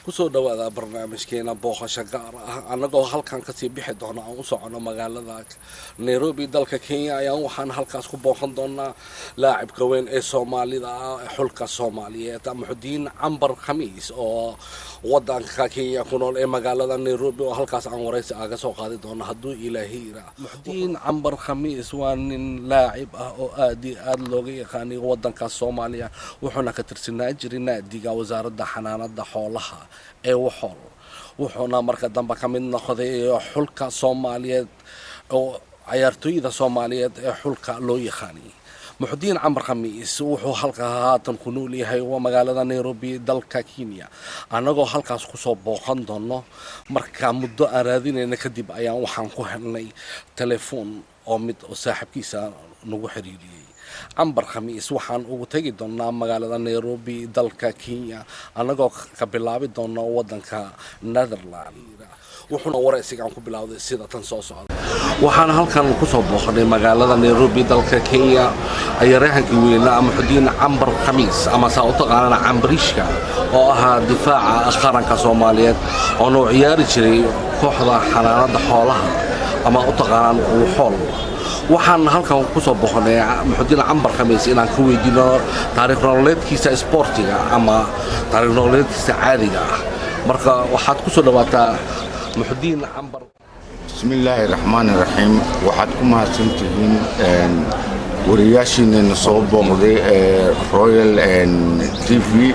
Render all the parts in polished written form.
kusoo dhawaada barnaamijkeena booqasho gaar ah annagoo halkan kasii bixi doona aan u socono magaalada Nairobi dalka Kenya ayaan waxaan halkaas ku booqan doonaa laacibka weyn ee Soomaalida ah xulka Soomaaliyeed Muxudiin Cambar Khamiis oo wadanka Kenya ku nool ee magaalada Nairobi oo halkaas aan wareysi aga soo qaadi doono hadduu Ilaahay yiraahdo. Muxudiin Cambar Khamiis waa nin laacib ah oo aad looga yaqaan wadanka Soomaaliya wuxuuna ka tirsanaa jiray naadiga wasaaradda xanaanada xoolaha ee wuxuuna marka dambe ka mid noqday xulka Soomaaliyeed oo ciyaartooyda Soomaaliyeed ee xulka loo yaqaanay. Muxudiin Cambar Khamiis wuxuu halka haatan ku nool yahay magaalada Nairobi dalka Kenya anagoo halkaas ku soo booqan doono marka muddo aan raadinayna kadib ayaan waxaan ku helnay telefoon oo mid saaxiibkiisa nagu xiriiriyay. Cambar Khamiis waxaan ugu tagi doonaa magaalada Nairobi dalka Kenya anagoo ka bilaabi doona wadanka Netherlands wuxuuna wareysigan ku bilaawday sida tan soo socda. waxaan halkan ku soo booqanay magaalada Nairobi dalka Kenya ciyaaryahankii weynaa Muxudiin Cambar Khamiis ama saa u taqaanana Cambarishka oo ahaa difaaca qaranka Soomaaliyeed oo noo ciyaari jiray kooxda xanaanada xoolaha ama u taqaanaan xool. waxaan halkan ku soo booqanay Muxudiin Cambar Khamiis inaan ka weydiino taariikh nololeedkiisa sportiga ama taariikh nololeedkiisa caadiga ah marka waxaad ku soo dhawaataa Muxudiin Cambar. bismillaahi raxmaani raxiim waxaad ku mahadsantihiin wariyaashiina soo booqday Royal TV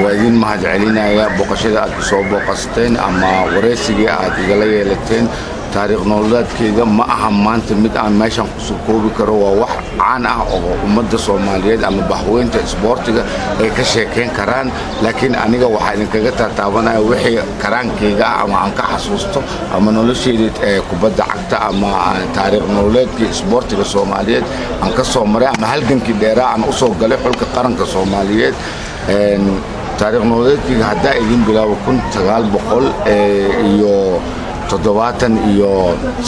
waa idin mahad celinaya booqashada aad soo booqasteen ama wareysiga aad igala yeelateen taariikh nololeedkayga ma aha maanta mid aan meeshan ku soo koobi karo waa wax caan ah oo ummadda Soomaaliyeed ama bahweynta sportiga ay ka sheekeen karaan laakiin aniga waxa idinkaga taataabanaya wixii karaankayga ama aan ka xasuusto ama noloshayda kubadda cagta ama taariikh nololeedkii sportiga Soomaaliyeed aan ka soo maray ama halgankii dheeraa aan u soo galay xulka qaranka Soomaaliyeed. taariikh nololeedkayga hadda idin bilaabo 1900 iyo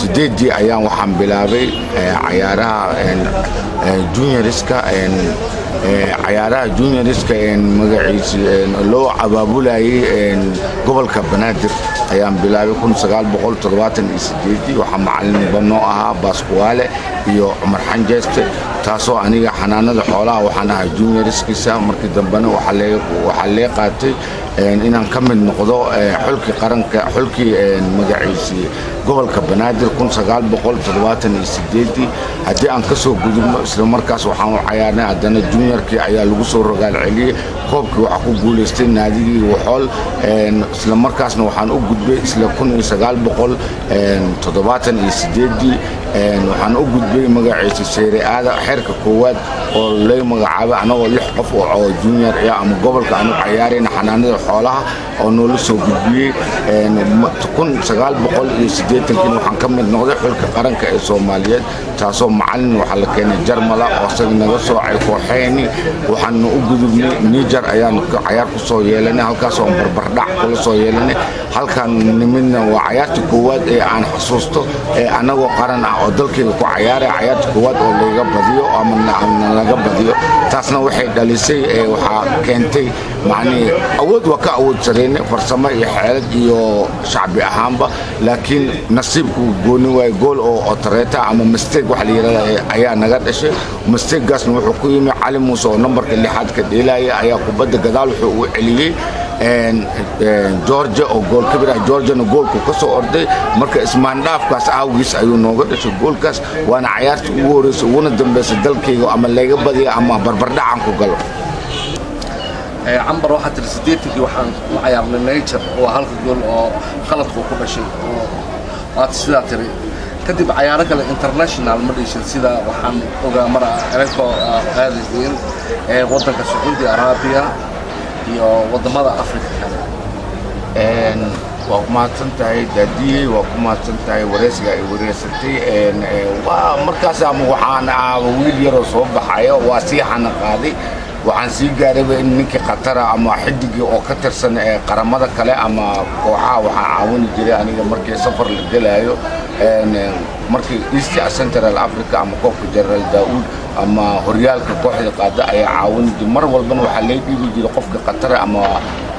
78 ayaan waxaan bilaabay ciyaaraha junioriska magaciisa loo abaabulayay gobolka Banaadir ayaan bilaabay 1978 waxaan macallin banoo ahaa Basquale iyo Umar Xanjeeste taasoo aniga xanaanada xoolaha waxaan ahaa junioriskiisa markii dambena waxa lee qaatay inaan ka mid noqdo xulkii qaranka xulkii magaciisa gobolka Banaadir 1978 haddii aan ka soo gudubno isla markaas waxaan u ciyaarnay haddana juniorkii ayaa lagu soo rogaal celiyay koobkii waxa ku guuleystay naadigii Waxool isla markaasna waxaan u gudbay isla 1978 waxaan u gudbay magaciisa Serie A xeerka koowaad oo lay magacaabay anagoo 6 qof oo junior ama gobolka aan u ciyaarayna xanaanada xoolaha oo noo soo gudbiyay 1980 waxaan ka mid noqday xulka qaranka ee Soomaaliyeed taasoo macallin waxa la keenay Jarmala oo asaga naga soo ay kooxeeni waxaan u gudubnay Niger ayaan ciyaar ku soo yeelanay halkaas oo barbardhac kula soo yeelanay halkan nimidna waa ciyaarta koowaad ee aan xasuusto ee anagoo qaran ah oo dalkeena ku ciyaaray ciyaarta koowaad oo laga badiyo ama laga badiyo taasna waxay dhalisay waxa keentay macni awood waa ka awood sareeyay farsamo iyo xeelad iyo shacbi ahaanba laakiin nasiibku gooni way gool oo tareeta ama mistake waxa la yiraahdo ayaa naga dhashay mistake-gaasna wuxuu ku yimid Cali Muuse oo numberka 6 ka dheelaya ayaa kubadda gadaal wuxuu u celiyay Georgia oo gool kabira Georgiana goolku ka soo orday marka ismaandhaafkaas awgiis ayuu nooga dhashay goolkaas waana ciyaartii ugu horeysay ugu dambeysay dalkayga ama laga badiyo ama barbardhacan ku galo. Cambar waxaa tir 80 waxaan u ciyaarnay Niger oo halka gool oo qaladku ku dhashay oo aad sidaa tiri kadib ciyaaro kale international ma dhishin sida waxaan ogaa mar ereeko qaadiseen wadanka Saudi Arabia iyo wadamada Afrika kale waa ku mahadsantahay daadiyey waa ku mahadsantahay wareysiga ay wareysatay waa markaas ama waxaan wiil yar oo soo baxayo waa sii xana qaaday waxaan sii gaaray in ninkii Qatara ama xidigii oo ka tirsan qaramada kale ama kooxaha waxa caawin jiray aniga markii safar la galayo markii East Central Africa ama koobka General Daoud ama horyaalka kooxda qaada ay caawin jiray mar walba waxa la dhiibi jiray qofka Qatara ama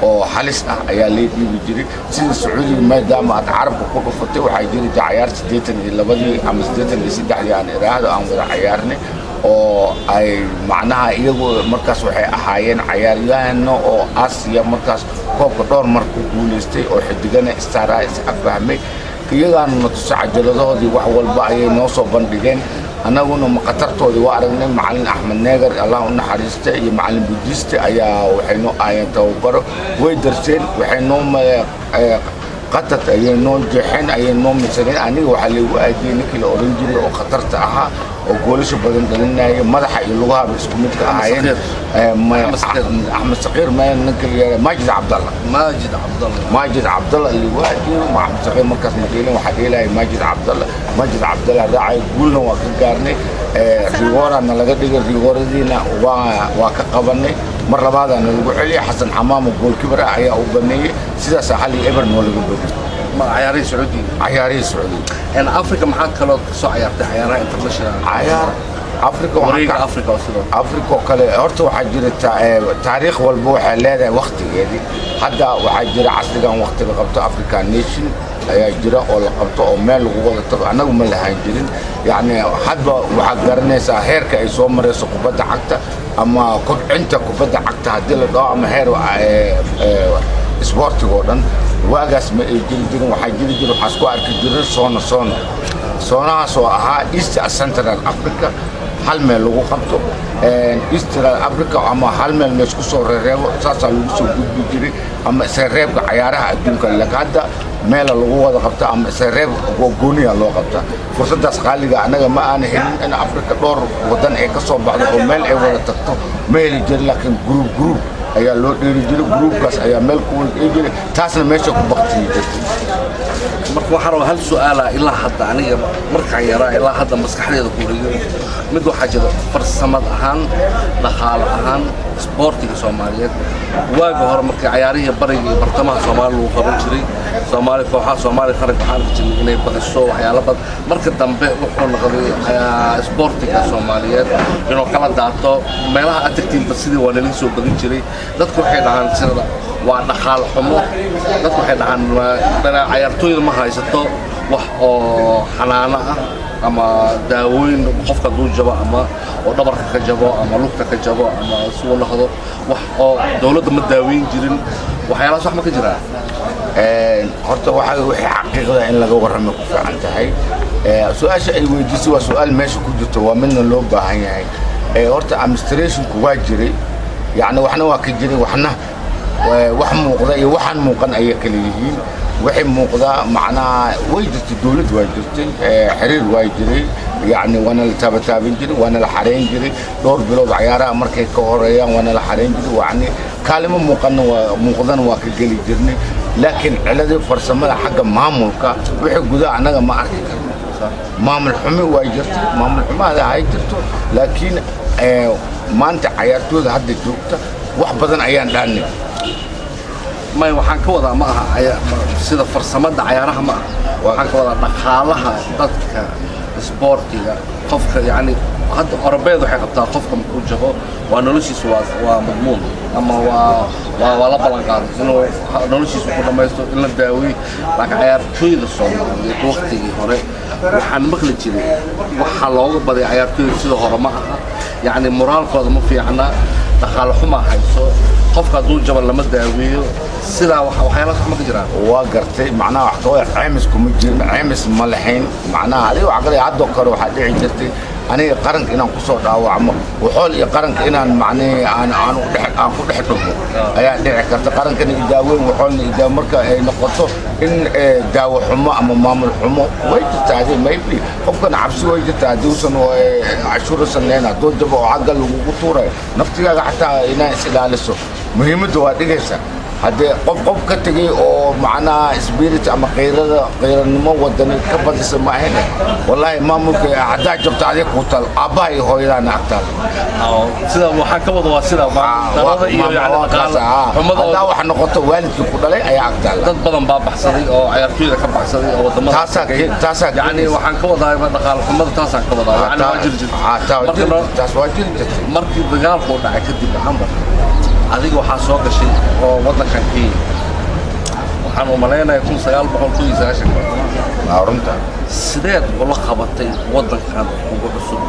oo halis ah ayaa lay dhiibi jiray sida Sacuudiga maadaama aad carabka ku dhufatay waxay jiri cayaar 82 ama 83 aan iraahdo aan wada cayaarnay oo ay macnaha iyagu markaas waxay ahaayeen cayaaryahano oo Aasiya markaas koobka dhowr mar ku guuleystay oo xidigana Stara is afahmay iyagaana tusay cajaladahoodii wax walba ayay noo soo bandhigeen anaguna maqatartoodii waa aragnay macallin Axmed Neegar Allah u naxariistay iyo macallin Budiste ayaa waxay noo aayeen tababaro way darseen waxay noo قطت أي نون جحن أي نون مثلاً أنا وحلي وأدي نكيل أورنجي أو خطرت أها أو قولش بدن دلنا ما رح يلوها بس كميت كهاين أحمد صقير ما نكيل ماجد عبد الله ماجد عبد الله اللي وأدي مع أحمد صقير مركز مدينة وحديله ماجد عبد الله راعي قولنا وكقارني ريورا أنا لقيت ريورا دينا وكقبني مرة بعد أنا نقول علي حسن حمام وقول كبر عيا وبنية سيدا سحلي إبر نقول ما عياري سعودي أنا أفريقيا محاك كلو كسو عيارتي عيارها انترناشونال عيار أفريقيا أفريقيا كله هرتو حجر التاريخ والبوحة لا وقت يعني حتى وحجر عصر كان وقت لقبته أفريقيا نيشن يجرى ولا قبته أو مال وقوة أنا ومن اللي هيجرين يعني حد وحجرني ساهر كيسوم مرة سقوبة عكته أما كنت أنت كوبا عكته هديل ضاع مهر سبورت جوردن واجس جيل وحجر وحسكو أركجر صونا سواها إيست سنترال أفريقيا هل من لغو قبته إيسترال أفريقيا أما هل من مسكو صور الريب ساسا لوسو بيجري أما سريب عيارها الدنيا لك هذا مال لغو هذا قبته أما سريب وجوني الله قبته فرصة دسقالي أنا ما أنا هنا أنا أفريقيا دور ودن إيكسو بعض المال إيوه تكتو مال يجري لكن جروب ayaa loo dheeri jiray groupkaas ayaa meel ku wada taasna meesha ku baqtiyay marka waxaan rabaa hal su'aala ilaa hadda aniga marka yaraa ilaa hadda maskaxdeeda ku wareegay mid waxa jira farsamad ahaan dhaqaale ahaan sportiga Soomaaliyeed waaga hore markii ciyaarihii bariga iyo bartamaha Soomaaliya lagu qaban jiray Soomaali kooxaha Soomaali qaran waxaan jirnay inay badiso waxyaalo badan marka dambe wuxuu noqday sportiga Soomaaliyeed inuu kala daato meelaha atractive sidii waa la soo badin jiray dadku waxay dhahaan sida waa dhaqaal xumo dadku waxay dhahaan ciyaartooyda ma haysato wax oo xanaano ah ama daawooyin qofka duu jabo ama oo dhabarka ka jabo ama lugta ka jabo ama soo noqdo wax oo dawladda ma daaweyn jirin waxyaalahaas wax ma ka jiraan horta waxa wixii xaqiiqada in laga warramo ku fiican tahay su'aasha ay weydiisay waa su'aal meesha ku jirto waa midna loo baahan yahay horta administration ku waa jiray يعني وحنا واكجري وحنا وحنا موقدا وحنا موقن أي كليهين وحنا موقدا معنا وجدت الدولة وجدت حرير واجري يعني وانا التابتابين جري وانا الحرين جري دور بلود عيارة مركز كوريا وانا الحرين جري وعني كلمة موقدا واكجري جرني لكن على ذي فرصة حق معمولك وحق جدا أنا ما أعرف معمول حمي واجرت معمول حمي هذا هاجرته لكن ما أنت عيارتوه هذا جوكته واحد بدن عيان لاني ما waxaan ka wada ma aha sida farsamada ciyaaraha ma waxaan ka wada dhaqaalaha dadka sportiga qofka yani hadda Europeed waxay qabtaa qofka markuu jabo waa noloshiisu waa madmuun ama waa la balan qaado inuu noloshiisu ku dhamaysto in la daaweeyo laakiin ciyaartooyda Soomaaliyeed waqtigii hore waxaan maqli jiray waxa looga baday ciyaartooyda sida hore ma aha يعني مورال كذا ما في عنا دخل حما حيسو قف كذول جبل لما داويه سلا وحياة ما تجرى وقرتي معناه حكاية عامس كوميدي عامس ملحين معناه عليه وعقلي عدو كرو حد عجرتي أنا قرنك إن قصة أو عمر وحول قرنك إن معني أنا أقول حتى أي دعكت قرنك إن يداوي وحول إذا مركا نقطه إن داو حما أما مامل حما ويجي تعدي ما يبلي فكنا عبسي ويجي تعدي وسن وعشور سنين دول جبوا عقل وقطورة نفتي حتى إن سلالسه مهم دوادي جالسة هذا قف كتجي أو معنا سبيرت أما غير النمو ودني كبر اسمه هنا والله ما ممكن عدا جبت عليك قتل أباي هو يرانا أقتل أو سيدا محاكمة واسيدا هذا يعني هذا وحنا قلت والد يقول لي أي أقتل ضد بدن باب حصري أو عيارتوي ذا كم حصري أو ضمن تاسع يعني وحنا دائما دخل محمد تاسع كوضا يعني واجد جد تاسع واجد جد مركز دجال قلنا عكدي محمد adiga waxaa soo gashay oo waddankan Kenya waxaan u maleynayaa 1999 runta sideed ula qabatay waddankan ugu cusub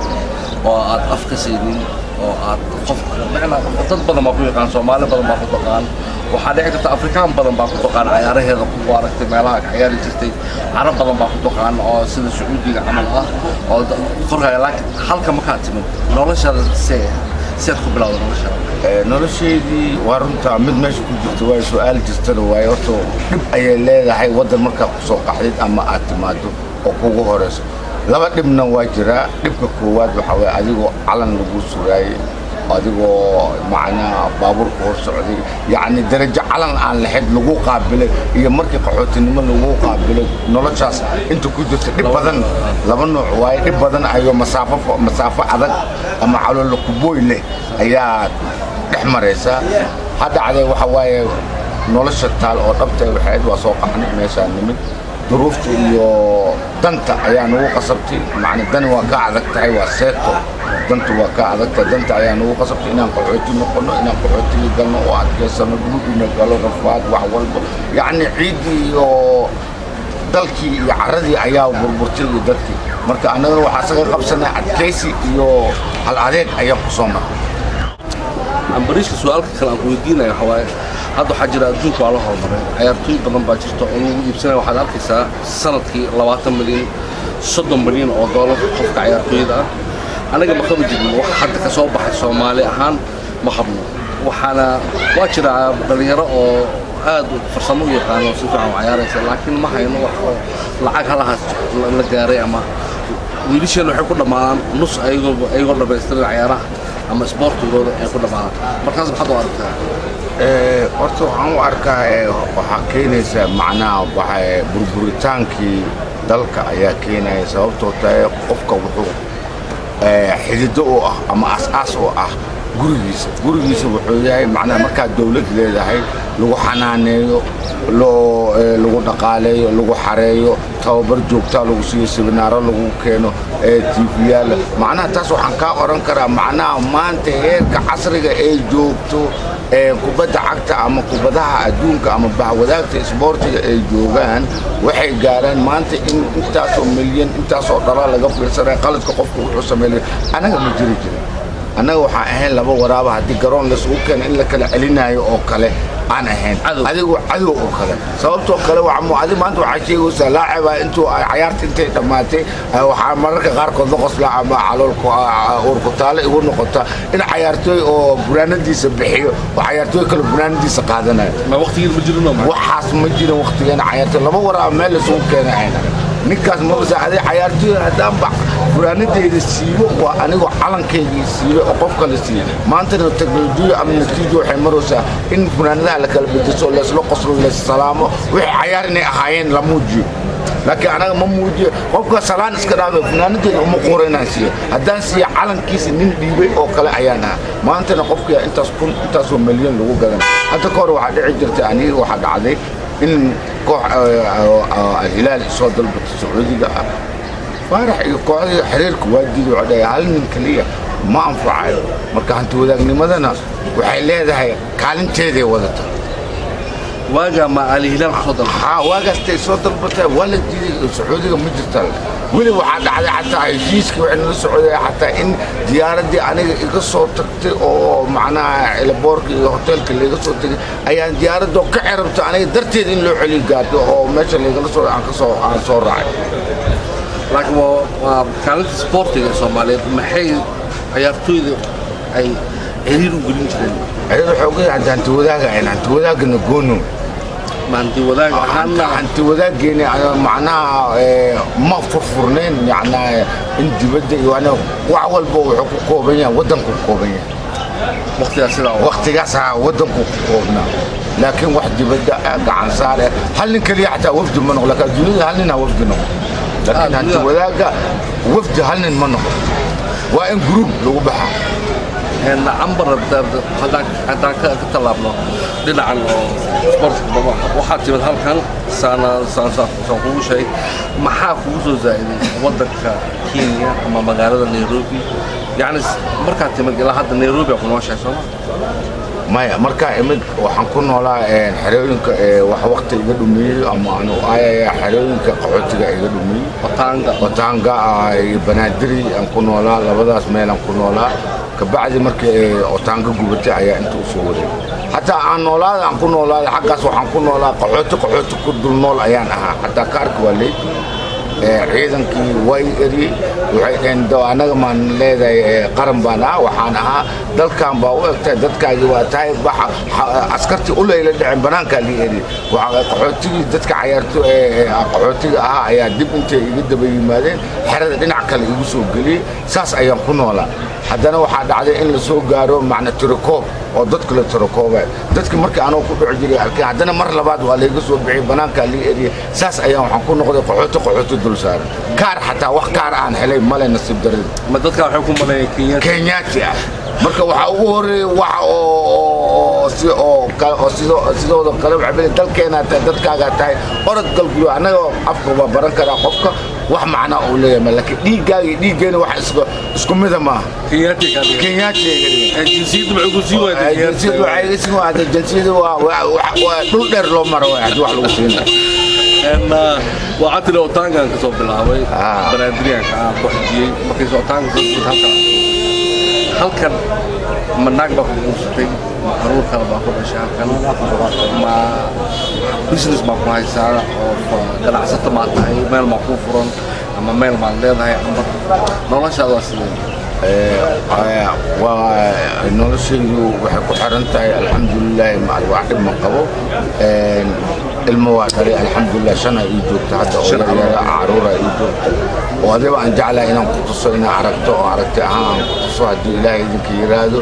oo aad afka siinin oo aad qof macna dad badan ma ku yaqaan Soomaali badan ma ku taqaan waxaa dhici karta Afrikaan badan baa ku taqaan ciyaaraheeda ku aragtay meelaha ciyaari jirtay Carab badan baa ku taqaan oo sida Sacuudiga camal ah oo qoraya laakiin halka ma ka timin noloshaada سيد قبل هذا نور الشيء دي وارنتا مد ماشي كنت جواي سؤال جستر واي أرتو أي لا هاي وضع مركب سوق حديد أما اعتماده أو كوجو هرس لما نبنا واجرا نبقى كواد وحوي أديكو علن لبوس سوري أديكو معنا بابور كور سعودي يعني درجة علن عن الحد لجو قابله هي مركب قحوت إنما لجو قابله نور شاس أنتو كنتوا بدن لما نوعي بدن أيوة مسافة عدد أما على الكبوي له أيات إحمريسا هذا عليه وحواي نولش التال أو ربطة وحيد وسوق حني ماشان نمد ظروفتي إيو دنتا يعني هو قصبتي معنى دن وقع ذكتي وسيتو دنت وقع ذكتي دنتا يعني هو قصبتي إن قعدتي نقولنا إن قعدتي قالنا وعد كسر نقول إن قالوا رفعت وحول يعني عيدي dalki iyo caradii ayaa burburtay dadkii marka anaga waxa saga qabsanay adkaysi iyo hal adeeg ayaa ku soo maray ambariishka su'aalka kale aan ku weydiinayo xawaaye hadda waxa jira adduunka waa la hormaray ciyaartooy badan baa jirta oo lagu iibsanayo waxaad arkaysaa sanadkii 20 milyan 30 milyan oo dollar qofka ciyaartooyda ah anaga ma qaban jirno wax hadda ka soo baxay Soomaali ahaan ma qabno waxaana waa jira dhalinyaro oo aad farsamo yaqaan oo si fiican u ciyaaraysa laakiin ma hayno wax lacag halahaas la gaaray ama wiilasheen waxay ku dhamaan nus ayagoo dhamaystiran ciyaaraha ama sportigooda ay ku dhamaan markaas maxaad u aragtaa horta waxaan u arkaa waxa keenaysa macnaha waxa burburitaankii dalka ayaa keenaya sababtoo tahay qofka wuxuu xidido oo ah ama asaas oo ah gurigiisa wuxuu yahay macnaha marka dawlad leedahay lagu xanaaneeyo lagu dhaqaaleeyo lagu xareeyo tababar joogta lagu siiyo seminaaro lagu keeno TV-yaal macnaha taas waxaan ka oran karaa macnaha maanta heerka casriga ee joogto kubadda cagta ama kubadaha adduunka ama bahwadaagta isboortiga ay joogaan waxay gaaraan maanta in intaas oo milyan intaas oo dhala laga fiirsanay qaladka qofku wuxuu sameeyay anaga ma jiri jirin anaga waxaan ahayn laba waraaba haddii garoon la isugu keeno in la kala celinayo oo kale aan ahayn adigu cadow oo kale sababtoo kale adiga maanta waxaa sheegaysaa laacaba intuu ciyaarta intay dhammaatay waxaa mararka qaarkood la qoslaa ama caloolku uurku taale igu noqota in ciyaartooy oo buraanadiisa bixiyo oo ciyaartooy kale buraanadiisa qaadanayo waxaas ma jirin waqtigeena ciyaartooy laba waraaba meel la isugu keena ayna ninkaas ma masaacaday ciyaartooy haddaan bax buraanadeeda siibo waa anigoo calankeygii siibo oo qof kale siiyo maantana teknolojiya ama natiijo waxay maraysaa in buraanadaha la kala bedesho leesla qoslo lees salaamo wixii ciyaar inay ahaayeen la muujiyo laakiin anaga ma muujiyo qofka salaan iska dhaafay buraanadeeda uma quureynaan siiyo haddaan siiyo calankiisa nin dhiibay oo kale ayaan ahaa maantana qofka intaasoo milyan lagu gadan hadda ka hor waxaa dhici jirtay aniga waxaa dhacday in koox الهلال صاد ضربة السعودية فارح يقعد حريرك وادي وعدا هل من كلية ما أنفع مركا أنت وذاقني مدنا وحيلي هذا هي كالن تيدي وذاته واجا مع الهلال صدر واجا استيصال ضربة ولا دي السعودية مجرد ولي واحد على حتى يجيسك وعند السعودية حتى إن ديارة دي أنا قصة تكتي أو معنا إلى بورك هوتيل اللي قصة أيام ديارة دو كعربت أنا درتي إن لو علي قاد أو ماشي اللي قصة عن صور راعي لكن كانت سبورتي الصومالية محي عيارتوي أي عيرو قليل جدا عيرو حوقي أنت وذاك يعني أنت وذاك نقولهم ما أنت وذاك أنت وذاك يعني معناها ما فرفرنين يعني أنت بدي وأنا وأول بو كوبيا ودنكم كوبيا وقت ياسع ودنكم كوبنا لكن واحد بدأ عن صار هل نكلي حتى وفد منه لكن الجنود هل لنا وفد منه لكن أنت وذاك وفد هل منه وإن جروب لو بحر إن عمبر هذا كتلابنا دينا عن سبورت بابا وحتى مثل كان سنة شيء ما حافظوا زائد ودك كينيا أما مقالة نيروبي يعني مركز تمجيل هذا نيروبي أكون واش عشان maya markaa imid waxaan ku noolaa xerooyinka wax waqti iga dhumiyey ama aanu aayaya xerooyinka qaxootiga iga dhumiyey wataanga iyo banaadiri aan ku noolaa labadaas meel aan ku noolaa kabacdi markii wataanga gubatay ayaa inta u soo waday hataa aan noolaada aan ku noolaa xaqaas waxaan ku noolaa qaxooti ku dul nool ayaan ahaa hataa kaarka waa leey ciidankii way eri waxay dheen anaga maan leedahay qaran baan waxaan ahaa dalkan baa u egtay dadkaagi waa tahay askartii u leeyla dhicin banaanka li eri waxa qaxootigii dadka cayaarto qaxootiga ahaa ayaa dib intay iga daba yimaadeen xerada dhinac kale igu soo geliyay saas ayaan ku noolaa haddana waxaa dhacday in la soo gaaro macna tirokoob oo dadka la tirokooba dadkii markii anoo ku dhici jiray halkii haddana mar labaad waa layga soo bixiyay banaanka li eri saas ayaan waxaan ku noqday qaxooti dul saaran kaar xataa wax kaar aan helay male nasiib darada ma dadka waxay ku maleeyeen kenyaati ah marka waxa ugu horeeyay waxa oo sidoo kale waxay dalkeena dadkaaga tahay orod galguyo anaga afka waa baran karaa qofka wax macna uu leeyahay laakiin dhiiggeena wax isku mid ma kenyaati jinsiyadu maxay ku sii waayeen jinsiyadu waa dhul dheer loo maro wax lagu siinaa وعطل أوتانغا كسب بالعوي برادريان كأبوحدي بقيس أوتانغا هل كان من نقبة في مقرور كلا بأخذ أشياء كان ما بيزنس ما كويس سارة أو كلا عصت ما تهي ميل مقفورن أما ميل ما ليه هاي نولا شاء الله سليم ونولشيو waxay ku xiran tahay alxamdulillaah ma wax ma qabo المواطنين الحمد لله شنا يجوك هذا أولاد عرورة يجوك وهذا أن جعل إن قصصنا عرفته قصصها دي إلهي ذيك يرادو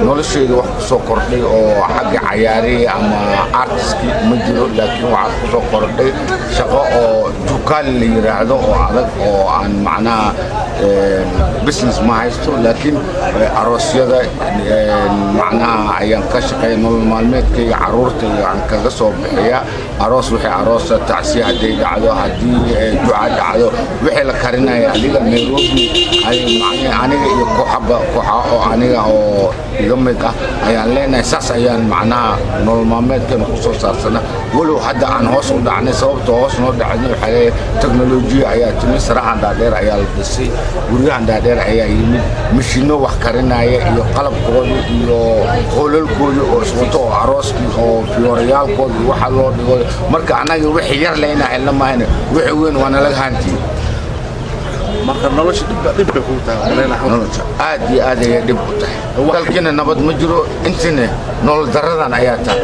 نولشي وقت سكرتي أو حاجة عياري أما أرتسكي مجرد لكن وقت سكرتي شقاء جوكال اللي يرادو أو عن معناه بزنس ما هيستو لكن أروسيا ده معناه عيان كشقة نول معلومات كي عرورتي عن كذا صوب هي أروس وحي أروس تعسية دي قعدوا هدي جوعة قعدوا وحي لكرنا يعني نيروبي هاي معناه أنا كوحة أو أنا أو يجمد أيان لنا أساس أيان معناه نول معلومات كانوا خصوصا سنة ولو حد عن هوس ودعني صوب هوس نود عني حالي تكنولوجيا أيان تمس راح عند دير أيان بسي guryahan dhaadheer ayaa yimid mashino wax karinaya iyo qalabkooda iyo hoolalkooda oo iswato oo arooskii oo fiyorayaalkooda waxa loo dhigo marka anaga wixii yar leena helna maahane wixii weyn waa nalaga hantii marka nolosha dib ku tahay nolosha aad iyo aad ay dib u tahay dalkina nabad ma jiro intine nolol daradan ayaa tahay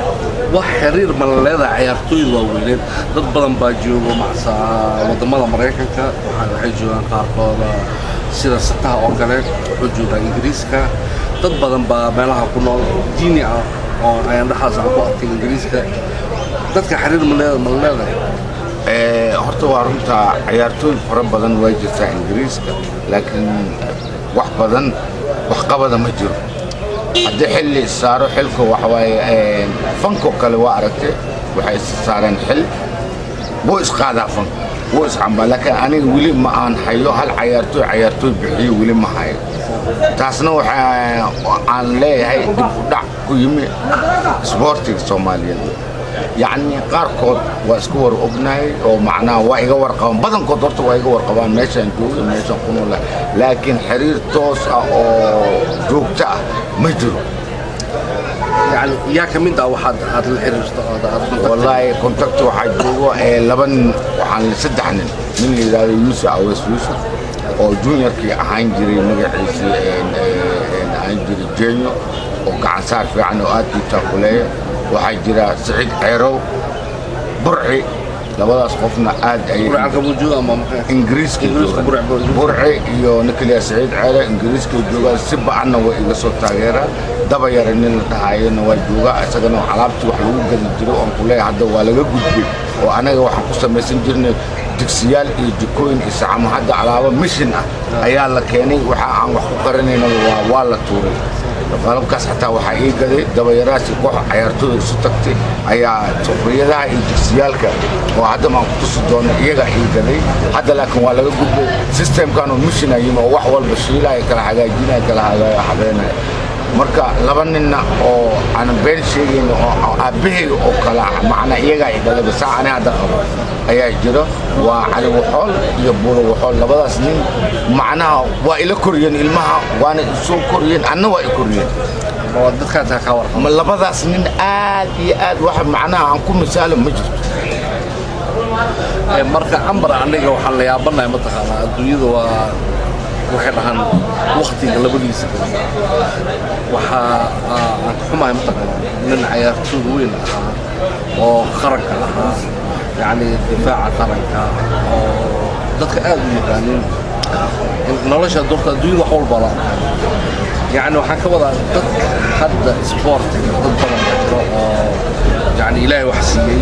wax xiriir ma leedahay ciyaartooyda waaweyn dad badan baa joogo wadamada Mareykanka waxay joogaan qaarkooda sida sataha oo kale wuxuu joogaa Ingiriiska dad badan baa meelaha ku nool diini ah oo ay dhaxas ku arkay Ingiriiska dadka xiriir ma leedahay horta waa runta ciyaartooy fara badan way jirtaa Ingiriiska laakiin wax badan wax qabada ma jiro haddii xilli saaro xilka waxa waaye fanko kale waa aragtay waxay saareen xil buu isqaadaa fanka buu isxamba laakiin aniga weli ma aan hayo hal ciyaartooy bixiyo weli ma hayo taasna waxa aan leeyahay dib u dhac ku yimi isboortiga Soomaaliyeed يعني قاركود واسكور أبنائي أو معناه وايجا ورقم بدن قدرت وايجا ورقم ماشان جوج ماشان قنولا لكن حرير توس أو جوجتا مجرو يعني يا كمين ده واحد هذا الحرير والله كونتاكت واحد جوا لبن وحن سد حنن من اللي ده يوسف أو يوسف أو جونيور كي هانجري نجحيسي هانجري جينيو وقعد صار في عنو أدي تقوليه waxay jira Saciid Ceerow Burci labadaas qofna aad ay Ingiriiska Burci iyo Nicolas Saciid Ceerow Ingiriiska jooga si bacna way iga soo taageera daba yaranil dhahaayna way jooga isagana alaabti wax lagu gadi jiro oo kulay hadda waa laga gudbay oo anaga waxaan ku sameeysan jirnay digsiyaal iyo jikooyin isacam hadda alaabo mission ah ayaa la keenay waxa aan wax ku qarinayna waa la tuuray qalabkaas xataa waxa ii gaday dabayaraasi koox ciyaartooyda isu tagtay ayaa sufriyadaha iyo digsiyaalka oo hadda ma ku tusi doono iyaga ii gaday hadda laakiin waa laga gudbay systemkan oo mission ayimo wax walba shiilay kala hagaajinay kala habeenay marka laba ninna oo aan been sheegin oo aabbahay oo kala macna iyaga ay dhalay saacana hada qabo ayaa jiro waa cali wuxool iyo buuro wuxool labadaas nin macnaha waa ila koriyeen ilmaha waana soo koriyeen anna waa i koriyeen oo dadka ka warqab ma labadaas nin aad iyo aad waxa macnaha aan ku misaalo ma jirto marka ambar aniga waxaan la yaabanahay mataqaana adduunyada waa waxay dhahan waqtiga labadiisa waxa aan xumahay mataqaana nin ciyaartoy weyn oo qaranka ahaa yani difaaca qaranka oo dadka aad u yaqaaniin nolosha doorta adduunyada wax walba la يعني waxaan ka wadaa dad hadda sportiga dad badan jiro oo يعني ilaahay wax siiyay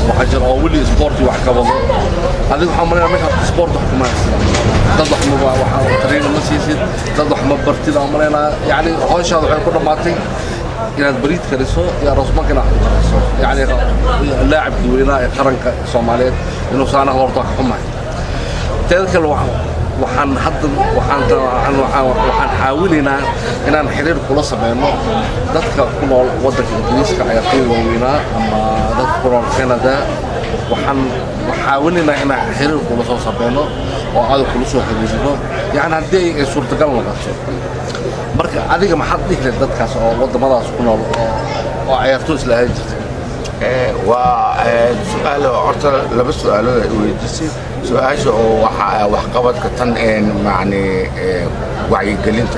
waxa jiro oo wali sporti wax ka wado adiga waxa markaa marka sport wax kuma haysan dad wax ma waxa tareen ma siisid dad wax ma bartida marayna يعني hawshaada waxay ku dhamaatay inaad bariid kariso ya rasman kana kariso يعني لاعب weynaa ee qaranka Soomaaliyeed inuu saana horta ka xumahay teedka waxaan xaawilnaa inaan xiriir kula sameeyno dadka ku nool wadanka Ingiriiska ciyaartooyda waaweynaa ama dadka ku nool Canada waxaan xaawilnaa inaan xiriir kula soo sameeyno oo aad kula soo xiriirno yani hadii ay suurtagal noqoto marka adiga maxaad dhihi dadkaas oo wadamadaas ku nool oo ciyaartooy isla ahaan jirtay وسؤال عرض لبس سؤاله ويدسي سؤال وحقبت كتن يعني وعي قلنت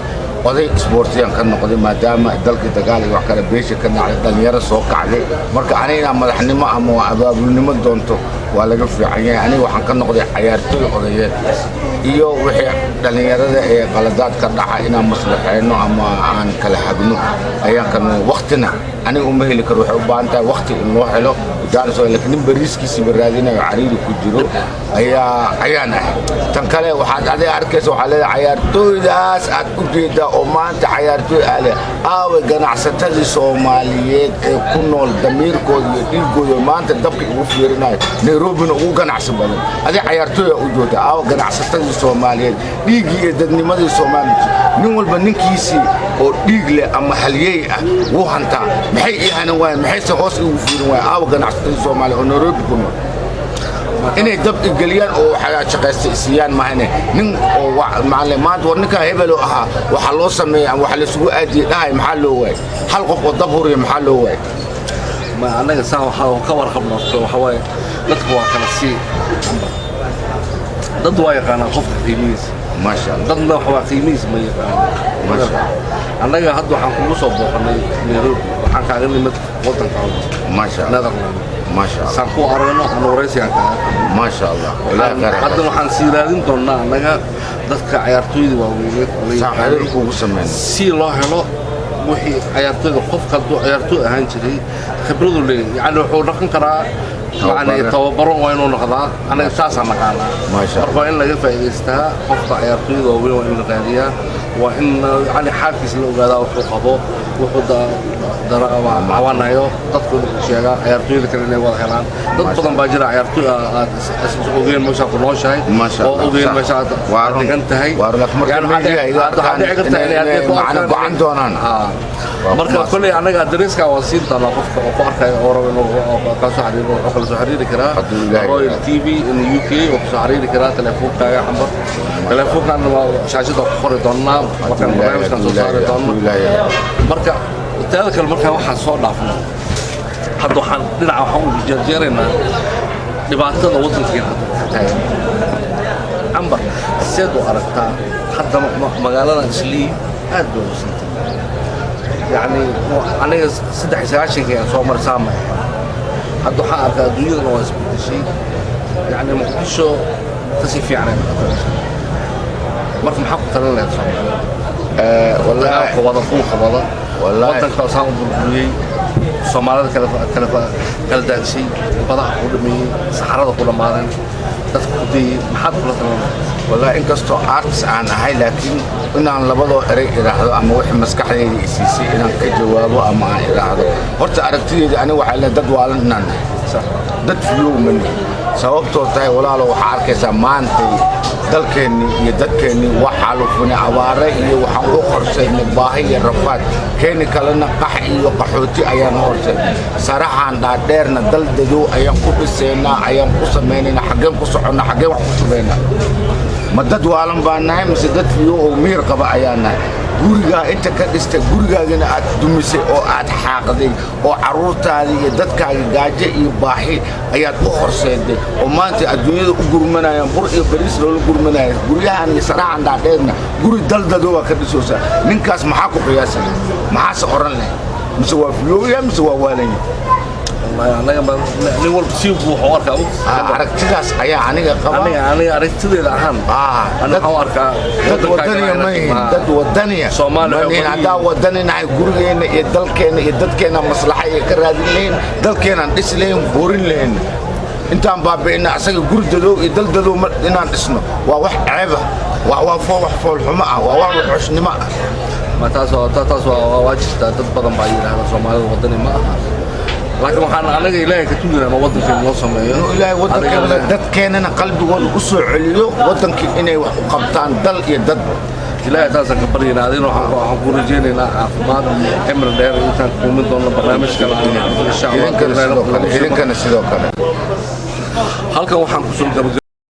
وذي سبورتيان كان نقدم ما دام دلك دقالي وحكا بيش كان على دنيار سوق عليه مركا عنينا مدحنما أما أبابلنما دونتو ولا قفل يعني وحن كان نقدم عيارتو قضيات iyo wixii dhalinyarada ee qaladaad ka dhacay inaan maslaxayno ama aan kala hagno ayaan kan waqtina aniga uma heli karo waxa u baahan tahay waqti in loo helo jaanis oo laakiin bariiskiisa baraadinayo cariiri ku jiro ayaan tan kale waxaad aday arkayso waxa leedahay ciyaartooydaas aad u jeedaa oo maanta ciyaartooy aale aawe ganacsatada Soomaaliyeed ee ku nool damiirkooda iyo dhiigooda maanta dabka ugu fiirinayo Nairobi ugu ganacsan badan aday ciyaartooy u jooda aawe ganacsatada Soomaaliyeed dhiigii dadnimadii Soomaaliyeed nin walba ninkiisi oo dhiig leh ama halyeey ah wuu hanta maxay iyahan waan maxay hoos ugu fiirin waan aaw ganacsatada Soomaaliyeed oo Nairobi ku nool inay dab galiyaan oo waxa shaqaysta isiyaan maahane nin oo macluumaad warninka hebel oo aha waxa loo sameeyay waxa la isugu aadiyay dhahay maxaa loo waayay hal qof oo dab huriyo maxaa loo waayay ma anaga saa waxa ka warqabno waxa waay dadku waa kala sii dad waa yaqaanaa qofka qiimihiisa ما شاء الله dadna waxa waa qiimihiisa ma yaqaanaa ما شاء الله anaga hadda waxaan kugu soo booqanay Nairobi waxaan kaaga nimid wadanka ما شاء الله ما شاء الله saan ku aragno aan wareysigan ka ما شاء الله ولا غير hadda waxaan siiraadin doonaa anaga dadka ciyaartooyda waaweyn saxariir kugu sameeyay si loo helo wixii ciyaartooyda qofka ciyaartooy ahaan jiray khibradu leeyahay yani wuxuu dhaqan karaa يعني توبرون وينو نقضا أنا أساسا نقانا ما شاء الله وإن لقى فائدتها قطع يرتوي وين الغالية وإن يعني حافز لو قادا وحقبه وحد درا معوانا يو تدخل شيء يرتوي ذكرني وهلان تدخل باجرا يرتوي أوجين مشاط نوشاي ما شاء الله أوجين مشاط وارد انتهي يعني هذا عندنا marka kulay anaga adreeska waa siin doona qofka oo ku arkay oo rabo inuu ka soo xariiro oo kala soo xariiri kara Royal TV in UK oo soo xariiri kara telefoonka xambar telefoonkan waa shaashada ku qori doona marka barnaamijkan soo saari doona marka taada kale marka waxaan soo dhaafnay hadda waxaan dhinaca waxaan u jeereynaa dhibaatada wadankeena ka taagan ambar sidoo aragtaa hadda magaalada Islii aad buu u santay يعني أنا صدق ساعات كي صومر سامع هذا حق الدنيا نواس بتشي يعني مقدسه تصيف يعني مرة محقق ترى لا والله خوضة فوق خوضة والله وطن كأسام بالبلوي صومالات كلا ذات شيء بضع قدمي صحراء كل مارن تدي محط كل والله إن كستو أرتس أنا هاي لكن إن أنا لبضو أريد إراحة أما وحي مسكحة يسيسي إن كجوابه أما إراحة هرت أرتدي أنا وحلا دد وعلى dad fiyow mani sababtoo tahay walaalo waxaa arkaysaa maantay dalkeenni iyo dadkeenni waxaa lufuna abaare iyo waxaan u horseednay baahi iyo rafaad keeni kalena qax iyo qaxooti ayaan horseednay saraxaan dhaadheerna dal dadow ayaan ku dhisaynaa ayaan ku samaynaynaa xaggeen ku soconnaa xaggeen wax ku shubaynaa ma dad waalan baan nahay mise dad fiyow oo miyir qaba ayaan nahay gurigaa inta ka dhistay gurigaagana aad dumisay oo aad xaaqday oo carruurtaadii iyo dadkaaga gaajo iyo baahi ayaad u horseeday oo maanta adduunyada u gurmanayaan bur iyo bariis loola gurmanaya guryahan iyo saraxan dhaadheerna guri daldado waa ka dhisoosaa ninkaas maxaa ku qiyaasaya maxaase oran leh mise waa fiyooya mise waa waalanya nin walba sii buuxo arkaa aragtidaas ayaa aniga qaba aniga aragtideeda ahaan waxaan u arkaa dad wadaniya ma yihiin dad wadaniya manihin haddaan wadaninahay gurigeenna iyo dalkeenna iyo dadkeenna maslaxa iyo ka raadin lahayn dalkeenaan dhisi lahayn buurin lahayn intaan baabi'ina asaga guri dadow iyo dal dadow inaan dhisno waa wax ceeba waa wax foolxumo ah waa wax wuxushnimo ah taas waa jirtaa dad badan baa yidhaahda soomaalida wadani ma aha laakiin waxaan anaga ilaahay ka tuugaynaa waddankeena loo sameeyo ilaahay waddankeena dadkeenana qalbigooda u soo celiyo waddankii inay wax u qabtaan dal iyo dadba ilaahay taasaan ka baryaynaa adina waxaan ku rajaynaynaa caafimaad cimri dheer intaan kuumin doonno barnaamijkana insha allah idinkana sidoo kale halkan waxaan kusoo gabagabay